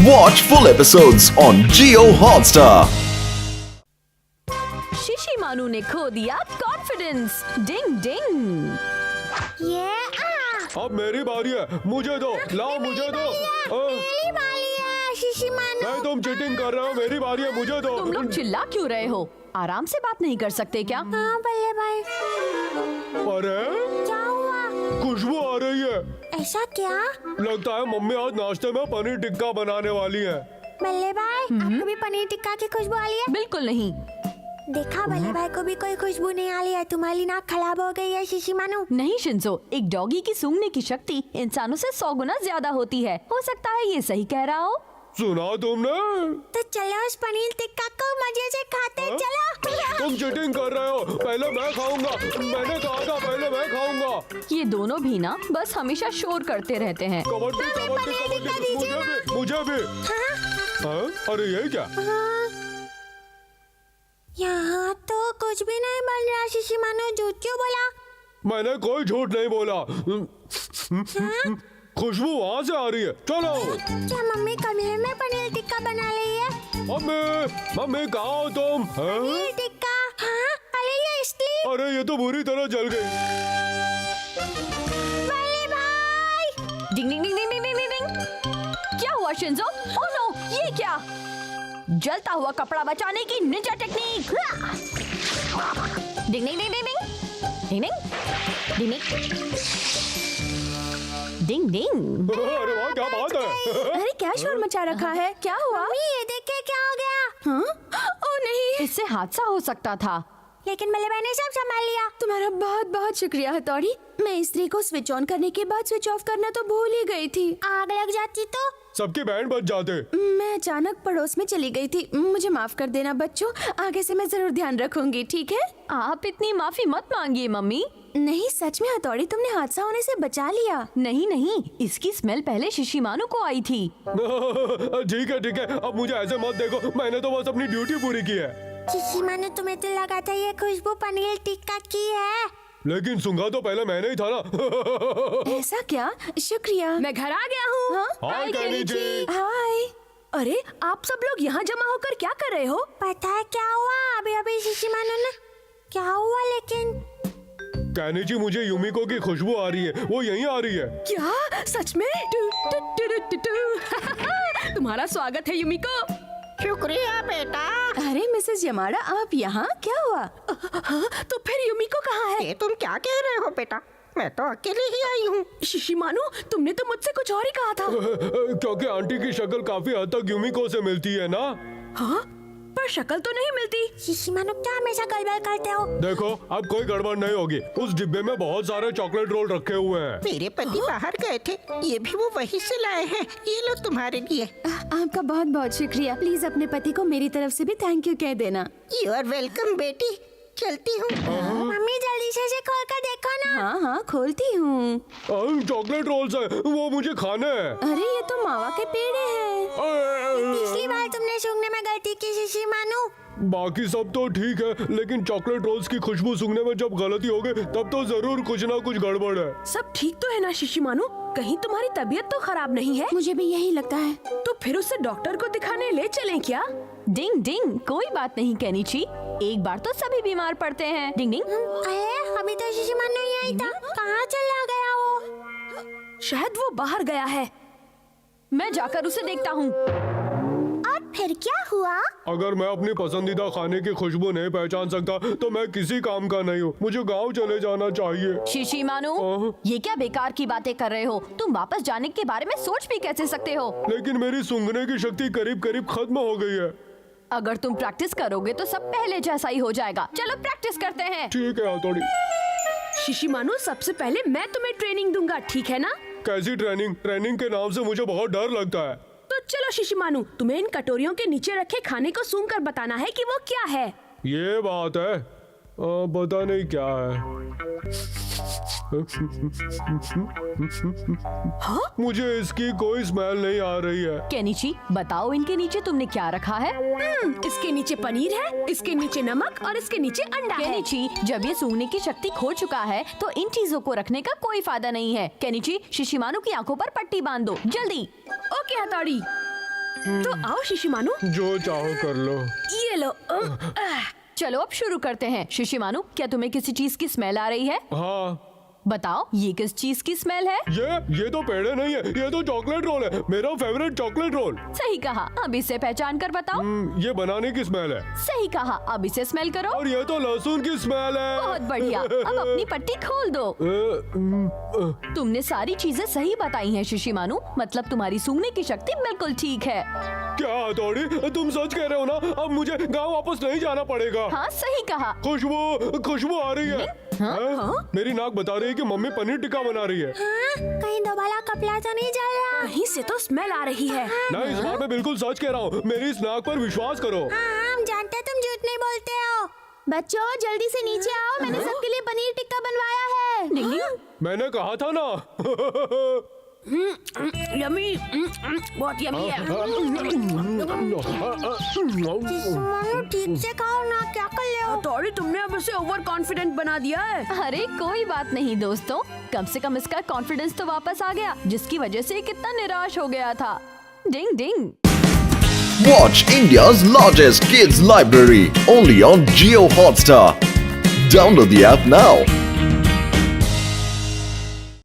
Watch full episodes on Jio Hotstar. शिशिमानु ने खो दिया कॉन्फिडेंस। डिंग डिंग। ये अब मेरी बारी है, मुझे दो, लाओ मुझे दो। मेरी बारी है शिशिमानु। नहीं, तुम चीटिंग कर रहे हो, मेरी बारी है, मुझे दो। तुम लोग चिल्ला क्यों रहे हो? आराम से बात नहीं कर सकते क्या? हाँ बल्ले भाई, अरे क्या हुआ? खुशबू आ रही है। ऐसा क्या? लगता है मम्मी आज नाश्ते में पनीर टिक्का बनाने वाली है। बल्ले भाई, आपको भी पनीर टिक्का की खुशबू आ रही है? बिल्कुल नहीं। देखा बल्ले भाई को भी कोई खुशबू नहीं आ रही है। तुम्हारी नाक खराब हो गई है शिशिमानु। नहीं शिंजो, एक डॉगी की सूंघने की शक्ति इंसानों से 100 गुना ज्यादा होती है। हो सकता है ये सही कह रहा हो। सुना तुमने? तो चलो उस पनीर टिक्का को मजे से खाते हैं, चलो। तुम चीटिंग कर रहे हो, पहले मैं खाऊंगा। मैंने कहा था पहले मैं खाऊंगा। ये दोनों भी ना बस हमेशा शोर करते रहते हैं। कबड्डी कबड्डी कबड्डी, मुझे भी। हाँ? अरे ये क्या? यहाँ तो कुछ भी नहीं बन रहा शिशिमानु, झूठ क्यों बोला? मैंने कोई झूठ नहीं बोला। खुशबू वहाँ से आ रही है, चलो। क्या मम्मी कमरे में पनीर टिक्का बना रही है? मम्मी कहाँ हो तुम? हाँ? पनीर टिक्का? हाँ? अरे ये इसलिए। अरे ये तो बुरी तरह जल गई। बल्ले भाई! डिंग डिंग डिंग डिंग डिंग डिंग डिंग। क्या हुआ शिंजो? ओह नो, ये क्या? जलता हुआ कपड़ा बचाने की निंजा टेक्निक। डिंग डिंग डिंग डिंग डिंग डिंग डिंग डिंग डिंग। अरे वाह, क्या बात है। अरे क्या शोर मचा रखा है? क्या हुआ? मम्मी ये देखिए क्या हो गया। हाँ? ओह नहीं, इससे हादसा हो सकता था। लेकिन बल्ले भाई ने सब संभाल लिया। तुम्हारा बहुत बहुत शुक्रिया हथौड़ी। मैं इस्त्री को स्विच ऑन करने के बाद स्विच ऑफ करना तो भूल ही गई थी। आग लग जाती तो? सबके बैंड बज जाते। मैं अचानक पड़ोस में चली गई थी। मुझे माफ कर देना बच्चों, आगे से मैं जरूर ध्यान रखूंगी, ठीक है? आप इतनी माफी मत मांगिए मम्मी। नहीं सच में हथौड़ी, तुमने हादसा होने से बचा लिया। नहीं नहीं, इसकी स्मेल पहले शिशिमानु को आई थी। ठीक है, अब मुझे ऐसे मत देखो, मैंने तो बस अपनी ड्यूटी पूरी की है। शिशिमानु तुम्हें तो लगा था ये खुशबू पनीर टिक्का की है। लेकिन सूंघा तो पहले मैंने ही था ना। ऐसा क्या? शुक्रिया। मैं घर आ गया हूँ। हाँ? हाय केनिची। हाय। अरे आप सब लोग यहाँ जमा होकर क्या कर रहे हो? पता है क्या हुआ? अभी शिशिमानु ने क्या हुआ? लेकिन केनिची, मुझे यूमिको की खुशबू आ रही है, वो यहीं आ रही है। क्या सच में? तुम्हारा स्वागत है यूमिको। शुक्रिया बेटा। अरे मिसेस यमाड़ा, आप यहाँ? क्या हुआ? तो फिर यूमिको कहाँ है? ये तुम क्या कह रहे हो बेटा? मैं तो अकेले ही आई हूँ। शिशिमानु, तुमने तो मुझसे कुछ और ही कहा था। क्योंकि आंटी की शक्ल काफी हद तक यूमिको से मिलती है ना। हाँ? पर शक्ल तो नहीं मिलती। शिशिमानु क्या हमेशा गड़बड़ करते हो? देखो, अब कोई गड़बड़ नहीं होगी। उस डिब्बे में बहुत सारे चॉकलेट रोल रखे हुए हैं। मेरे पति बाहर गए थे, ये भी वो वहीं से लाए हैं। ये लो तुम्हारे लिए। आपका बहुत बहुत शुक्रिया। प्लीज अपने पति को मेरी तरफ से भी थैंक यू कह देना। यू आर वेलकम बेटी। चलती हूँ। मम्मी जल्दी से इसे खोल कर देखो ना। हाँ हाँ, खोलती हूँ। चॉकलेट रोल्स है, वो मुझे खाने हैं। अरे ये तो मावा के पेड़े हैं। पिछली बार तुमने सूंघने में गलती की शिशिमानु। बाकी सब तो ठीक है, लेकिन चॉकलेट रोल्स की खुशबू सूंघने में जब गलती हो गई, तब तो जरूर कुछ ना कुछ गड़बड़ है। सब ठीक तो है ना शिशिमानु? कहीं तुम्हारी तबीयत तो खराब नहीं है? मुझे भी यही लगता है। तो फिर उसे डॉक्टर को दिखाने ले चलें क्या? डिंग डिंग, कोई बात नहीं केनिची, एक बार तो सभी बीमार पड़ते हैं। डिंग डिंग। अरे अभी तो शिशिमानु यही था, कहाँ चला गया वो? शायद वो बाहर गया है। मैं जाकर उसे देखता हूँ। और फिर क्या हुआ? अगर मैं अपनी पसंदीदा खाने की खुशबू नहीं पहचान सकता, तो मैं किसी काम का नहीं हूँ। मुझे गांव चले जाना चाहिए। शिशिमानु, ये क्या बेकार की बातें कर रहे हो? तुम वापस जाने के बारे में सोच भी कैसे सकते हो? लेकिन मेरी सूंघने की शक्ति करीब करीब खत्म हो गई है। अगर तुम प्रैक्टिस करोगे तो सब पहले जैसा ही हो जाएगा। चलो प्रैक्टिस करते हैं। ठीक है हथौड़ी। शिशिमानु, सबसे पहले मैं तुम्हें ट्रेनिंग दूंगा, ठीक है ना? कैसी ट्रेनिंग? ट्रेनिंग के नाम से मुझे बहुत डर लगता है। तो चलो शिशिमानु, तुम्हें इन कटोरियों के नीचे रखे खाने को सूंघ कर बताना है कि वो क्या है। ये बात है, पता नहीं क्या है। हाँ? मुझे इसकी कोई स्मेल नहीं आ रही है। केनिची, बताओ इनके नीचे तुमने क्या रखा है? इसके नीचे पनीर है, इसके नीचे नमक और इसके नीचे अंडा है। केनिची, जब ये सूंघने की शक्ति खो चुका है तो इन चीजों को रखने का कोई फायदा नहीं है। केनिची, शिशिमानु की आंखों पर पट्टी बांध दो, जल्दी। ओके हथौड़ी। तो आओ शिशिमानु, जो चाहो कर लो। ये लो। चलो अब शुरू करते हैं। शिशिमानु, क्या तुम्हें किसी चीज की स्मेल आ रही है? हाँ, बताओ, ये किस चीज की स्मेल है? ये तो पेड़े नहीं है, ये तो चॉकलेट रोल है, मेरा फेवरेट चॉकलेट रोल। सही कहा, अब इसे पहचान कर बताओ। ये बनाने की स्मेल है। सही कहा, अब इसे स्मेल करो। और ये तो लहसुन की स्मेल है। बहुत बढ़िया, अब अपनी पट्टी खोल दो। तुमने सारी चीजें सही बताई हैं शिशिमानु, मतलब तुम्हारी सूंघने की शक्ति बिल्कुल ठीक है। क्या हथौड़ी, तुम सच कह रहे हो ना? अब मुझे गांव वापस नहीं जाना पड़ेगा। हाँ सही कहा। खुशबू आ रही है। हाँ? मेरी नाक बता रही है कि मम्मी पनीर टिक्का बना रही है। कहीं दोबारा कपड़ा तो नहीं जल रहा? कहीं से तो स्मेल आ रही है। नहीं, इस बार मैं बिल्कुल सच कह रहा हूँ, मेरी इस नाक पर विश्वास करो। हाँ, हम जानते हैं तुम झूठ नहीं बोलते हो। बच्चों जल्दी से नीचे आओ, मैंने सबके लिए पनीर टिक्का बनवाया है। डिंग डिंग। मैंने कहा था ना। यम्मी, बहुत यम्मी है। मानो ठीक से खाओ ना, क्या कर ले हो? थोड़ी तुमने अब उसे ओवर कॉन्फिडेंट बना दिया है। अरे कोई बात नहीं दोस्तों, कम से कम इसका कॉन्फिडेंस तो वापस आ गया, जिसकी वजह से कितना निराश हो गया था। डिंग डिंग। Watch India's largest kids library only on Jio Hotstar. Download the app now.